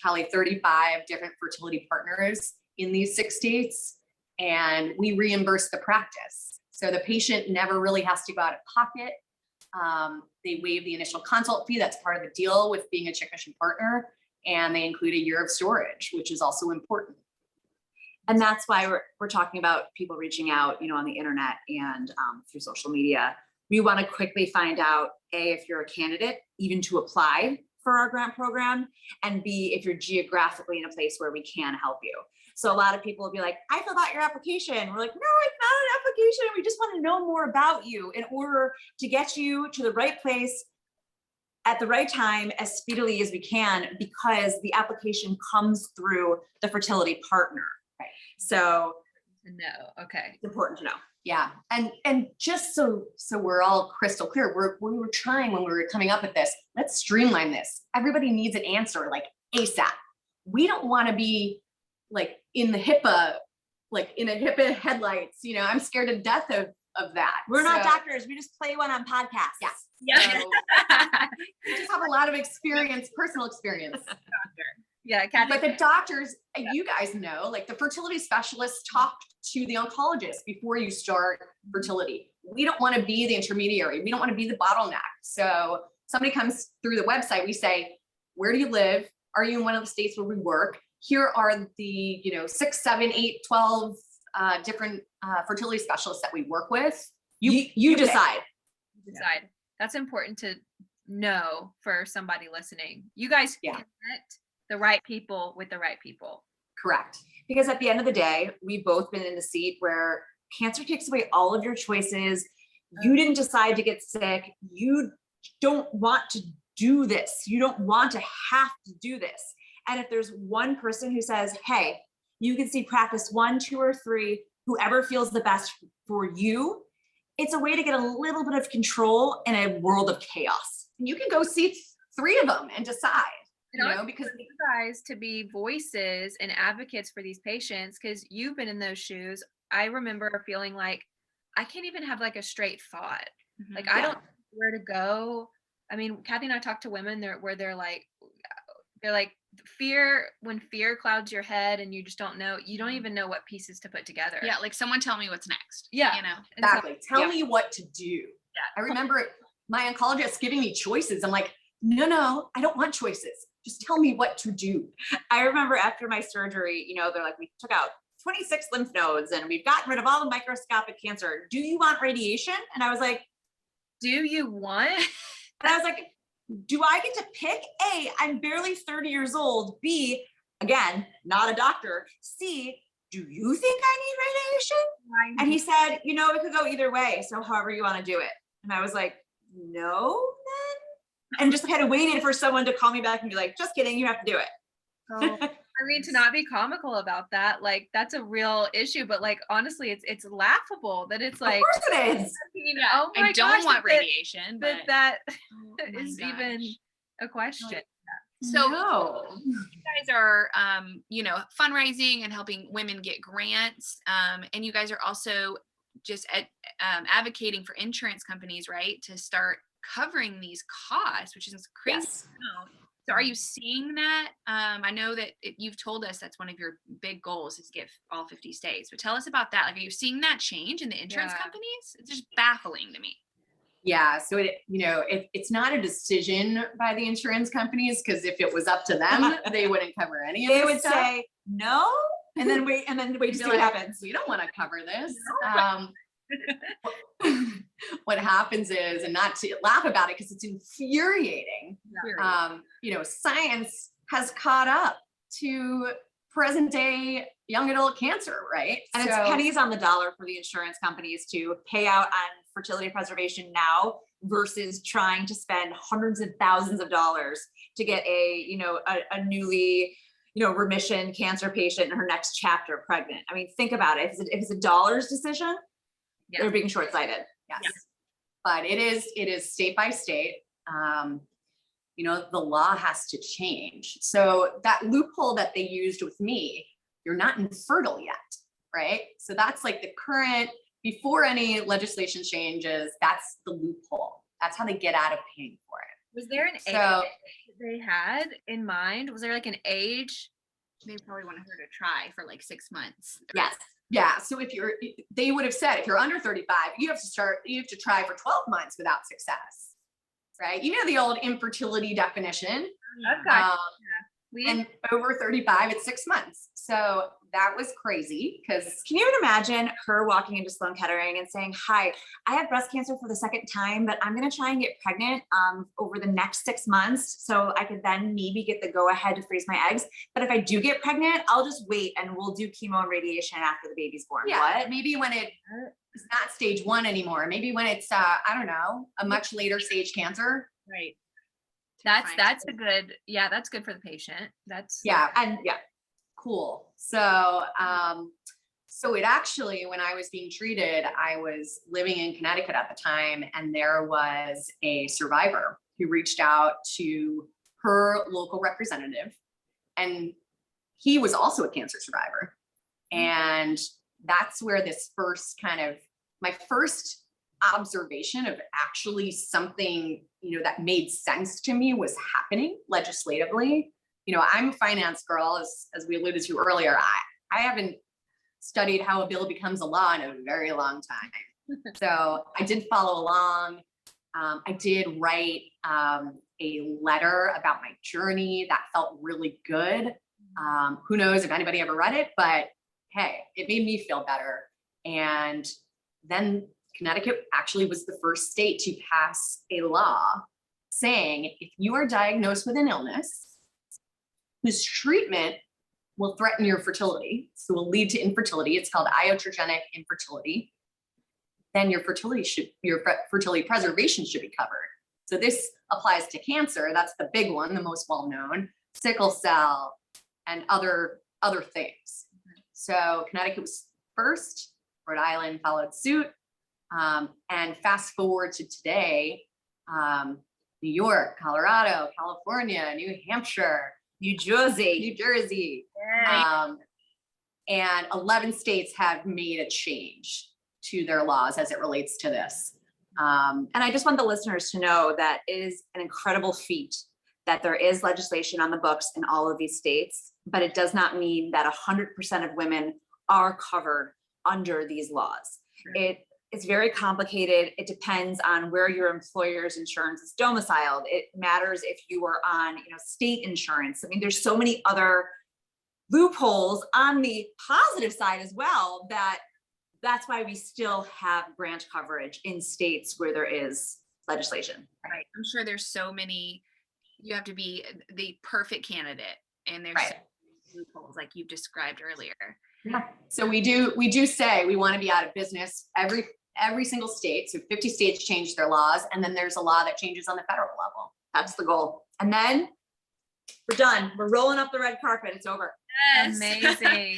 probably 35 different fertility partners in these 6 states. And we reimburse the practice. So the patient never really has to go out of pocket. They waive the initial consult fee. That's part of the deal with being a Chick Mission partner. And they include a year of storage, which is also important. And that's why we're talking about people reaching out, you know, on the internet and through social media. We want to quickly find out, A, if you're a candidate, even to apply for our grant program, and B, if you're geographically in a place where we can help you. So a lot of people will be like, I filled out your application. We're like, no, it's not an application. We just want to know more about you in order to get you to the right place at the right time as speedily as we can, because the application comes through the fertility partner. Right. So No, okay. it's important to know. Yeah. And just so we're all crystal clear, we were trying when we were coming up with this, let's streamline this. Everybody needs an answer like ASAP. We don't want to be like in the HIPAA, like in a HIPAA headlights, you know, I'm scared to death of that. We're not So, doctors. We just play one on podcasts. Yeah. Yeah. So, we just have a lot of experience, personal experience. Yeah, Kathy. But the doctors, you guys know, like the fertility specialists talk to the oncologist before you start fertility. We don't want to be the intermediary. We don't want to be the bottleneck. So somebody comes through the website, we say, where do you live? Are you in one of the states where we work? Here are the, 6, 7, 8, 12 different fertility specialists that we work with. You decide. Decide. That's important to know for somebody listening. You guys connect the right people with the right people. Correct. Because at the end of the day, we've both been in the seat where cancer takes away all of your choices. You didn't decide to get sick. You don't want to do this. You don't want to have to do this. And if there's one person who says, hey, you can see practice 1, 2, or 3, whoever feels the best for you, it's a way to get a little bit of control in a world of chaos. You can go see 3 of them and decide, because you guys to be voices and advocates for these patients, because you've been in those shoes. I remember feeling like I can't even have like a straight thought. Like I don't know where to go. I mean, Kathy and I talked to women where they're like fear, when fear clouds your head and you just don't know, you don't even know what pieces to put together. Yeah, like someone tell me what's next. Yeah. Exactly. Tell me what to do. Yeah. I remember my oncologist giving me choices. I'm like, no, I don't want choices. Just tell me what to do. I remember after my surgery, they're like, we took out 26 lymph nodes and we've gotten rid of all the microscopic cancer. Do you want radiation? And I was like, do you want? And I was like, do I get to pick? A, I'm barely 30 years old. B, again, not a doctor. C, do you think I need radiation? And he said, it could go either way. So however you want to do it. And I was like, no, then? And just kind of waited for someone to call me back and be like, just kidding, you have to do it. Oh, I mean, to not be comical about that, like that's a real issue, but like, honestly, it's laughable that it's like, of course it is. Oh my I don't gosh, want radiation, but that oh is my even gosh. a question. So No. you guys are, fundraising and helping women get grants. And you guys are also just advocating for insurance companies, right, to start covering these costs, which is crazy. Yes. So are you seeing that? I know that you've told us that's one of your big goals is to get all 50 states, but tell us about that. Like, are you seeing that change in the insurance companies? It's just baffling to me. Yeah. So it's not a decision by the insurance companies, because if it was up to them, they wouldn't cover any of it. They would say no, and then wait to see what happens. We don't want to cover this. What happens is, and not to laugh about it because it's infuriating, science has caught up to present day young adult cancer, right? And it's pennies on the dollar for the insurance companies to pay out on fertility preservation now versus trying to spend hundreds of thousands of dollars to get a newly remission cancer patient in her next chapter pregnant. I mean, think about it. If it's a dollar's decision, they're being short-sighted. Yes. Yeah. But it is state by state. The law has to change. So that loophole that they used with me, you're not infertile yet, right? So that's like the current, before any legislation changes, that's the loophole. That's how they get out of paying for it. Was there an age that they had in mind? Was there like an age? They probably wanted her to try for like 6 months. Yes. Yeah. So they would have said, if you're under 35, you have to try for 12 months without success, right? The old infertility definition. Okay. And over 35, it's 6 months. So that was crazy because. Can you even imagine her walking into Sloan Kettering and saying, hi, I have breast cancer for the second time, but I'm going to try and get pregnant over the next 6 months. So I could then maybe get the go ahead to freeze my eggs. But if I do get pregnant, I'll just wait and we'll do chemo and radiation after the baby's born. Yeah. What? Maybe when it's not stage 1 anymore. Maybe when it's, a much later stage cancer. Right. That's find that's a good, yeah, that's good for the patient. That's Yeah. And yeah, Cool. So, so it actually, when I was being treated, I was living in Connecticut at the time, and there was a survivor who reached out to her local representative, and he was also a cancer survivor. And that's where this first my first observation of actually something, that made sense to me was happening legislatively. I'm a finance girl, as we alluded to earlier. I haven't studied how a bill becomes a law in a very long time. So I did follow along. I did write a letter about my journey that felt really good. Who knows if anybody ever read it, but hey, it made me feel better. And then Connecticut actually was the first state to pass a law saying if you are diagnosed with an illness whose treatment will threaten your fertility, so will lead to infertility, it's called iatrogenic infertility, then your fertility preservation should be covered. So this applies to cancer. That's the big one, the most well-known, sickle cell, and other things. So Connecticut was first, Rhode Island followed suit. And fast forward to today, New York, Colorado, California, New Hampshire, New Jersey, and 11 states have made a change to their laws as it relates to this. and I just want the listeners to know that it is an incredible feat that there is legislation on the books in all of these states, but it does not mean that 100% of women are covered under these laws. Sure. It's very complicated. It depends on where your employer's insurance is domiciled. It matters if you are on, state insurance. I mean, there's so many other loopholes on the positive side as well, that's why we still have grant coverage in states where there is legislation. Right. I'm sure there's so many, you have to be the perfect candidate, and there's Right. so many loopholes like you've described earlier. Yeah. So we do say we want to be out of business every single state. So 50 states change their laws, and then there's a law that changes on the federal level. That's the goal. And then we're done. We're rolling up the red carpet. It's over. Yes. amazing.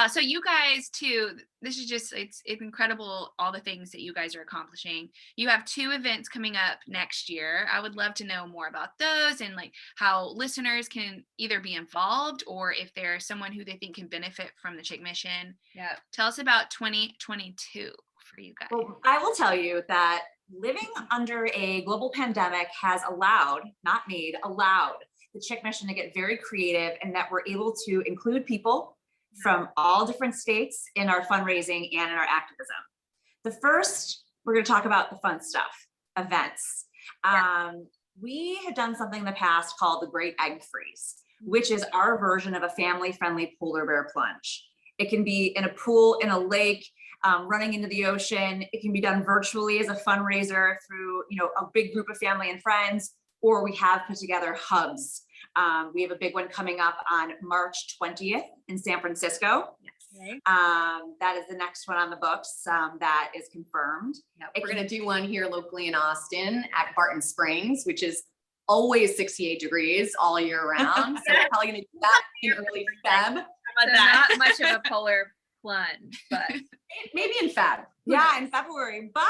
So you guys too, this is just, it's incredible all the things that you guys are accomplishing. You have 2 events coming up next year. I would love to know more about those, and like how listeners can either be involved, or if there's someone who they think can benefit from the Chick Mission. Yeah. Tell us about 2022 for you guys. Well, I will tell you that living under a global pandemic has allowed the Chick Mission to get very creative, and that we're able to include people from all different states in our fundraising and in our activism. The first, we're going to talk about the fun stuff, events. We have done something in the past called the Great Egg Freeze, which is our version of a family-friendly polar bear plunge. It can be in a pool, in a lake, running into the ocean. It can be done virtually as a fundraiser through, a big group of family and friends, or we have put together hubs. We have a big one coming up on March 20th in San Francisco. Okay. That is the next one on the books that is confirmed. We're going to do one here locally in Austin at Barton Springs, which is always 68 degrees all year round. So we're probably going to do that in early Feb. So not much of a polar plunge, but Maybe in Feb. Yeah, in February. But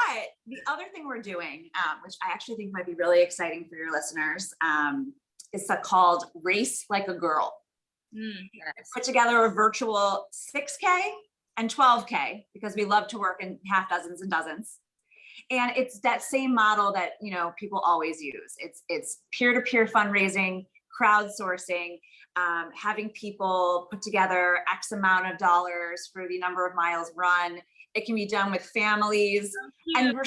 the other thing we're doing, which I actually think might be really exciting for your listeners, is called Race Like a Girl. yes. Put together a virtual 6K and 12K, because we love to work in half dozens and dozens. And it's that same model that, people always use. It's peer-to-peer fundraising, crowdsourcing, having people put together X amount of dollars for the number of miles run. It can be done with families, and we're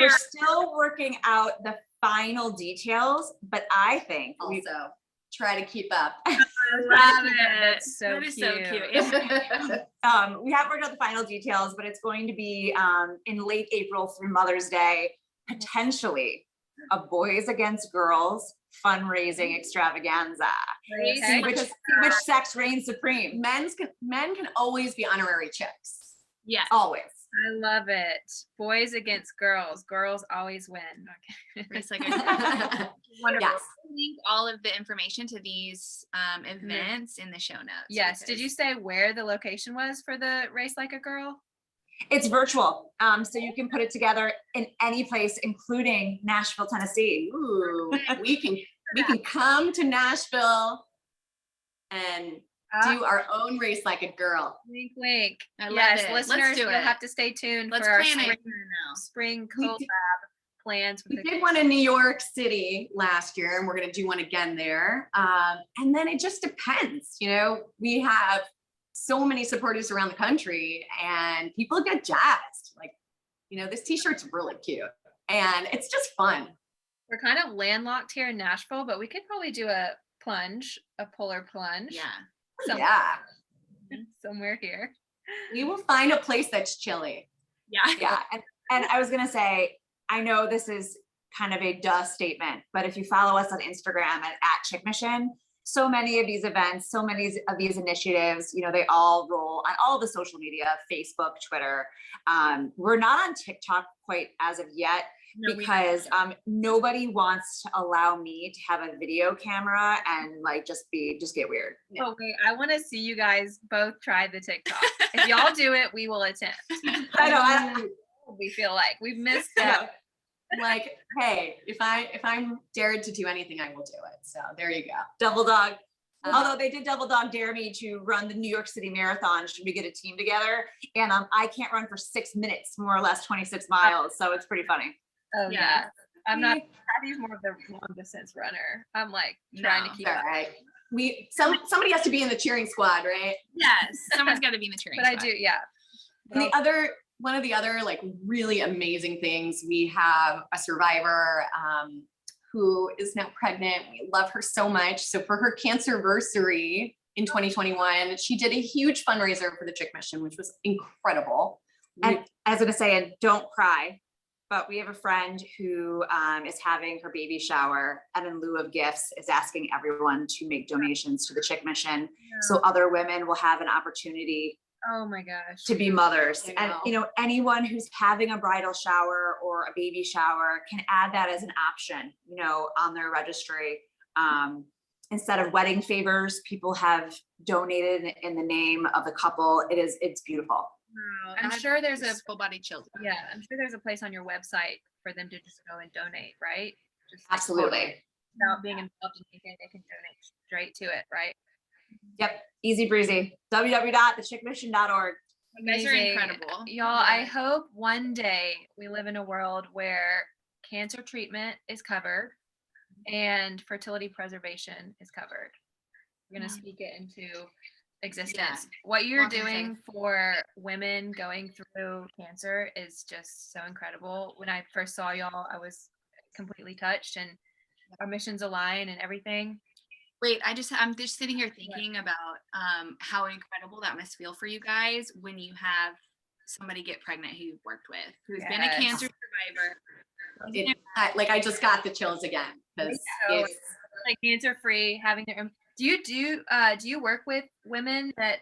still working out the final details, but I think Also, try to keep up. I love it. That's so That is so cute. cute. we haven't worked out the final details, but it's going to be in late April through Mother's Day, potentially a Boys Against Girls fundraising extravaganza. Okay. Which sex reigns supreme. Men can always be honorary chicks. Yes. Always. I love it. Boys against girls. Girls always win. Okay. Race like a wonderful. Yes. We'll link all of the information to these events in the show notes. Yes. Did you say where the location was for the Race Like a Girl? It's virtual. So you can put it together in any place, including Nashville, Tennessee. Ooh, we can come to Nashville and do our own Race Like a Girl. Wink, wink. I love Yes, it. listeners, Let's do you'll it. have to stay tuned Let's for our plan spring, it now. spring We collab plans. We With the did one in New York City last year, and we're going to do one again there. And then it just depends. You know, we have so many supporters around the country, and people get jazzed. Like, you know, this T-shirt's really cute, and it's just fun. We're kind of landlocked here in Nashville, but we could probably do a polar plunge. Yeah. Somewhere here. We will find a place that's chilly. Yeah. Yeah. And I was going to say, I know this is kind of a duh statement, but if you follow us on Instagram at Chick Mission, so many of these events, so many of these initiatives, you know, they all roll on all the social media, Facebook, Twitter. We're not on TikTok quite as of yet, because nobody wants to allow me to have a video camera and like just get weird. Oh wait, I want to see you guys both try the TikTok. If y'all do it, we will attempt. I know. We feel like we've missed that. Like, hey, if I'm dared to do anything, I will do it. So there you go. Double dog. Although they did double dog dare me to run the New York City Marathon, should we get a team together? And I can't run for 6 minutes, more or less 26 miles. So it's pretty funny. Oh yeah. I'm not. Patty's more of the long distance runner. I'm like trying to keep all up. right. Somebody has to be in the cheering squad, right? Yes. Someone's got to be in the cheering But I squad. do, yeah. And one of the other like really amazing things, we have a survivor who is now pregnant. We love her so much. So for her cancerversary in 2021, she did a huge fundraiser for the Chick Mission, which was incredible. And I was going to say, and don't cry, but we have a friend who is having her baby shower, and in lieu of gifts is asking everyone to make donations to the Chick Mission. So other women will have an opportunity Oh my gosh. to be mothers. I And know. you know, anyone who's having a bridal shower or a baby shower can add that as an option, you know, on their registry. Instead of wedding favors, people have donated in the name of the couple. It's beautiful. Wow. I'm sure there's a full body chills. yeah, I'm sure there's a place on your website for them to just go and donate, right? Just Absolutely. without being involved in anything, they can donate straight to it, right? Yep. Easy breezy. www.thechickmission.org. You guys are Amazing. incredible. Y'all, I hope one day we live in a world where cancer treatment is covered and fertility preservation is covered. We're going to speak it into existence. What you're Walking doing for women going through cancer is just so incredible. When I first saw y'all, I was completely touched, and our missions align and everything. Wait, I'm just sitting here thinking about how incredible that must feel for you guys when you have somebody get pregnant who you've worked with, who's been a Yes. cancer survivor. I just got the chills again because So, it's like cancer free, having their own. Do you work with women that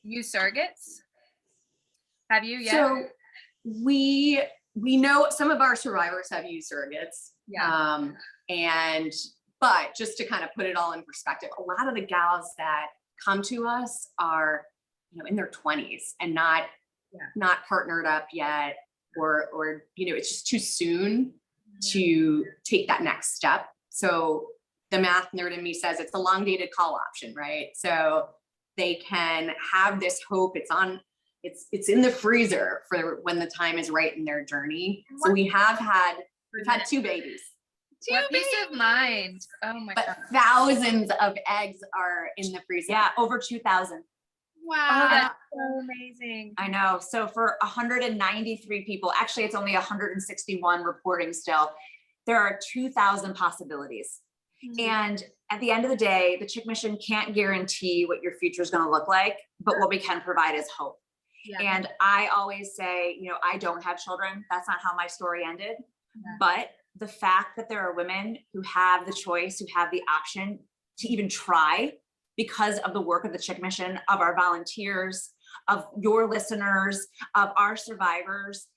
use surrogates? Have you yet? so we know some of our survivors have used surrogates. Yeah. But just to kind of put it all in perspective, a lot of the gals that come to us are, you know, in their 20s and not partnered up yet, or you know, it's just too soon to take that next step. So the math nerd in me says it's a long dated call option, right? So they can have this hope. It's in the freezer for when the time is right in their journey. So we've had 2 babies. What peace of mind. Oh my But god. thousands of eggs are in the freezer. Yeah, over 2,000. Oh, Wow. that's so amazing. I know. So for 193 people, actually it's only 161 reporting still, there are 2,000 possibilities. And at the end of the day, the Chick Mission can't guarantee what your future is going to look like, but what we can provide is hope. Yeah. And I always say, you know, I don't have children. That's not how my story ended. But the fact that there are women who have the choice, who have the option to even try because of the work of the Chick Mission, of our volunteers, of your listeners, of our survivors,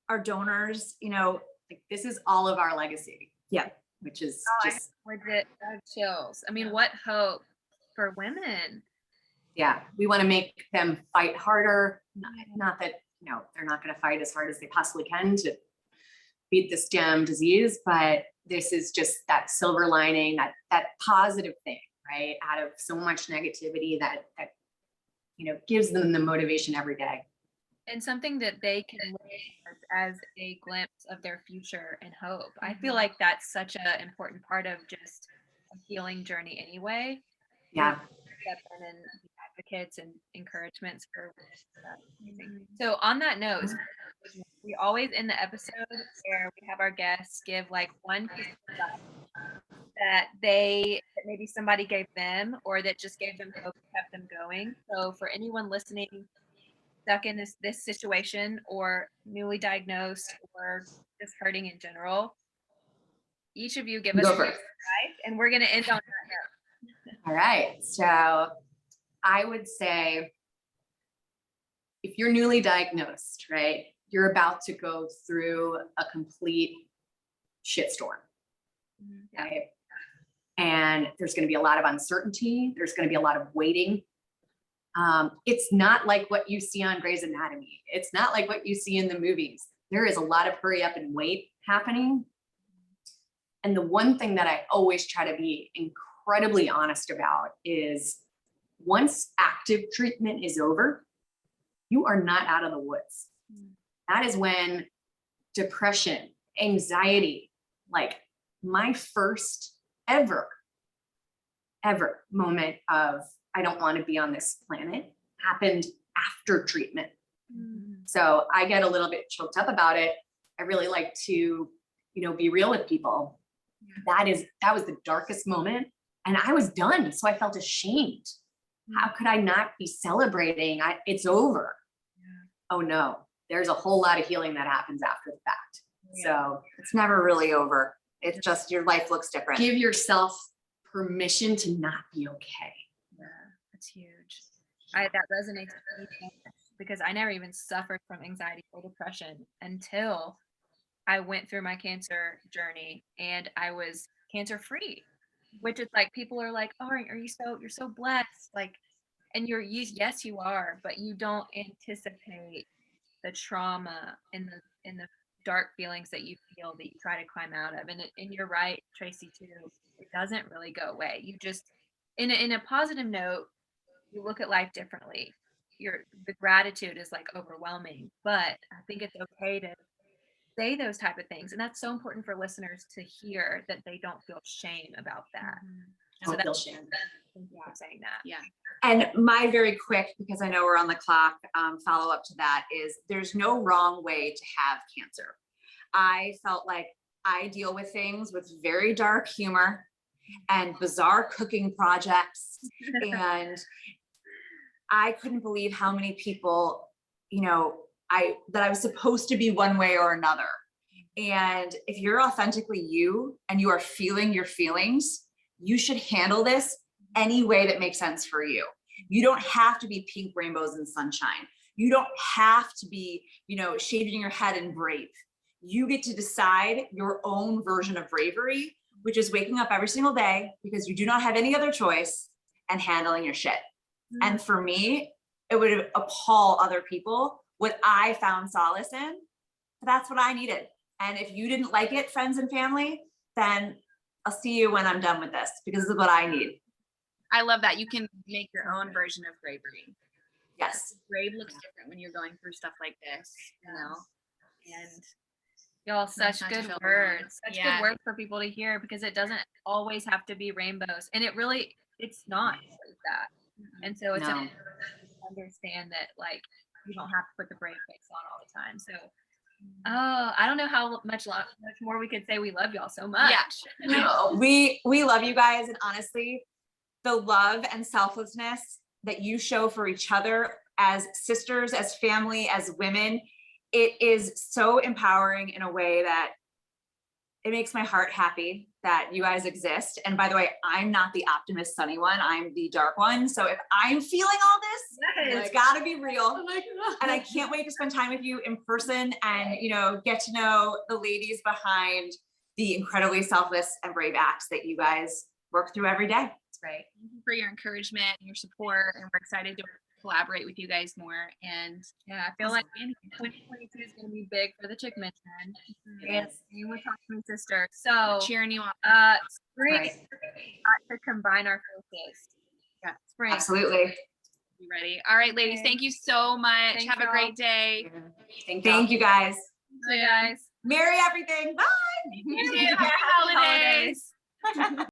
our donors, Like, this is all of our legacy. Yeah. Which is I just, legit have chills. I mean, what hope for women? yeah, we want to make them fight harder. Not that, they're not going to fight as hard as they possibly can to beat this damn disease, but this is just that silver lining, that positive thing, right? Out of so much negativity that gives them the motivation every day. And something that they can look at as a glimpse of their future and hope. I feel like that's such an important part of just a healing journey anyway. Yeah. Step in and be advocates and encouragements for amazing. So on that note, we always end the episode where we have our guests give like one piece of advice that maybe somebody gave them or that just gave them hope and kept them going. So for anyone listening stuck in this situation or newly diagnosed or just hurting in general, each of you give us advice, and we're going to end on that note. All right. So I would say if you're newly diagnosed, right, you're about to go through a complete shitstorm. Okay. And there's going to be a lot of uncertainty. There's going to be a lot of waiting. It's not like what you see on Grey's Anatomy. It's not like what you see in the movies. There is a lot of hurry up and wait happening. And the one thing that I always try to be incredibly honest about is once active treatment is over, you are not out of the woods. That is when depression, anxiety, like my first ever moment of I don't want to be on this planet happened after treatment. So I get a little bit choked up about it. I really like to, be real with people. That was the darkest moment and I was done. So I felt ashamed. How could I not be celebrating? It's over. Oh no, there's a whole lot of healing that happens after the fact. So it's never really over. It's just your life looks different. give yourself permission to not be okay. Yeah, that's huge. That resonates with me because I never even suffered from anxiety or depression until I went through my cancer journey and I was cancer free, which is like people are like, "Oh, you're so blessed." Like, and yes, you are, but you don't anticipate the trauma and the dark feelings that you feel that you try to climb out of. And you're right, Tracy, too. It doesn't really go away. You just, in a positive note, you look at life differently. The gratitude is like overwhelming, but I think it's okay to say those type of things. And that's so important for listeners to hear that they don't feel shame about that. So Don't feel shame. Thank you for saying that. Yeah. And my very quick, because I know we're on the clock, follow up to that is there's no wrong way to have cancer. I felt like I deal with things with very dark humor and bizarre cooking projects. And I couldn't believe how many people, that I was supposed to be one way or another. And if you're authentically you and you are feeling your feelings, you should handle this any way that makes sense for you. You don't have to be pink rainbows and sunshine. You don't have to be, shaving your head and brave. You get to decide your own version of bravery, which is waking up every single day because you do not have any other choice and handling your shit. And for me, it would appall other people what I found solace in. But that's what I needed. And if you didn't like it, friends and family, then I'll see you when I'm done with this because this is what I need. I love that. You can make your own version of bravery. Yes. Brave looks different when you're going through stuff like this, and Y'all, such not to good feel words. alone. Such good words for people to hear because it doesn't always have to be rainbows. And it's not like that. And so it's important to understand that like you don't have to put the brave face on all the time. So I don't know how much more we could say. We love y'all so much. Yeah. No, we love you guys. And honestly, the love and selflessness that you show for each other as sisters, as family, as women, it is so empowering in a way that it makes my heart happy. that you guys exist. And by the way, I'm not the optimist sunny one. I'm the dark one. So if I'm feeling all this, it's gotta be real. And I can't wait to spend time with you in person and, you know, get to know the ladies behind the incredibly selfless and brave acts that you guys work through every day. That's right. Thank you for your encouragement and your support, and we're excited to collaborate with you guys more. And Yeah, I feel like 2022 is going to be big for the Chick Mission. And same with Talk to Me Sister. So cheering you on. spring Right. to combine our forces. Yeah, spring. Absolutely. You ready? All right, ladies. Okay. Thank you so much. Thanks, Have a y'all. great day. Thank you guys. Bye, guys. Merry everything. Bye. Happy holidays.